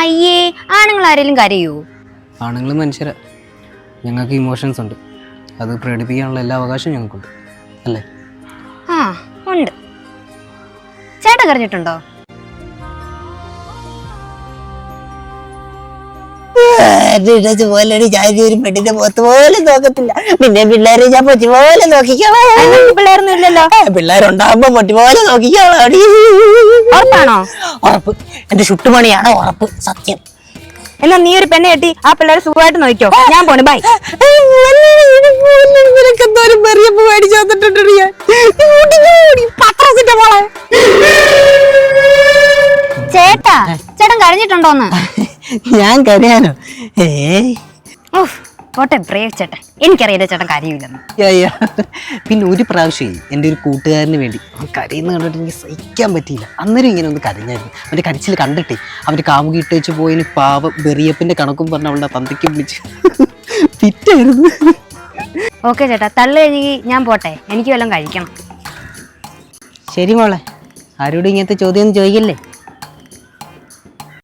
അയ്യേ, ആണുങ്ങൾ ആരെങ്കിലും കരയൂ? ആണുങ്ങൾ മനുഷ്യരാ, ഞങ്ങൾക്ക് ഇമോഷൻസ് ഉണ്ട്. അത് പ്രകടിപ്പിക്കാനുള്ള എല്ലാ അവകാശവും ഞങ്ങൾക്കുണ്ട്, അല്ലേ? ആ ഉണ്ട്. ചേട്ടൻ കരഞ്ഞിട്ടുണ്ടോ? ഒരു പെണ്ണിന്റെ മുഖത്ത് പോലും നോക്കത്തില്ല. പിന്നെ പിള്ളേരെ ഞാൻ പൊട്ടി പോലെ നോക്കിക്കോളാം. പിള്ളേരൊന്നും ഇല്ലല്ലോ. പിള്ളേരുണ്ടാകുമ്പോ പൊട്ടി പോലെ നോക്കിക്കോളാം. ഉറപ്പാണോ? ഉറപ്പ്, എന്റെ ചുട്ടുപണിയാണ് ഉറപ്പ്, സത്യം. എന്നാ നീ ഒരു പെണ്ണെ കെട്ടി ആ പിള്ളേരെ സുഖമായിട്ട് നോക്കിക്കോ. ഞാൻ പോണു, ബൈ. എന്തോരം മെറിയപ്പ് മേടിച്ചു തന്നിട്ടുണ്ട് ഞാൻ. ചേട്ടാ, ചേട്ടൻ കരഞ്ഞിട്ടുണ്ടോന്ന്? ഞാൻ കരയാനോ? പോട്ടെ, ബ്രേവ് ചേട്ടൻ. എനിക്കറിയില്ല ചേട്ടൻ കരയൂലെന്ന്. പിന്നെ ഒരു പ്രാവശ്യം എൻ്റെ ഒരു കൂട്ടുകാരന് വേണ്ടി കരയുന്ന കണ്ടിട്ട് എനിക്ക് സഹിക്കാൻ പറ്റിയില്ല. അന്നേരം ഇങ്ങനെ ഒന്ന് കരഞ്ഞായിരുന്നു. അവൻ്റെ കരച്ചിൽ കണ്ടിട്ടേ അവൻ്റെ കാമുകി ഇട്ട് വെച്ച് പോയതിന് പാവം ബെറിയപ്പിന്റെ കണക്കും പറഞ്ഞ് അവളുടെ തന്തയ്ക്ക് വിളിച്ച് പിറ്റായിരുന്നു. ഓക്കെ ചേട്ടാ, തള്ളു കഴിഞ്ഞെങ്കിൽ ഞാൻ പോട്ടെ, എനിക്ക് വല്ലതും കഴിക്കണം. ശരി മോളെ, ആരോടും ഇങ്ങനത്തെ ചോദ്യം ഒന്നും ചോദിക്കല്ലേ.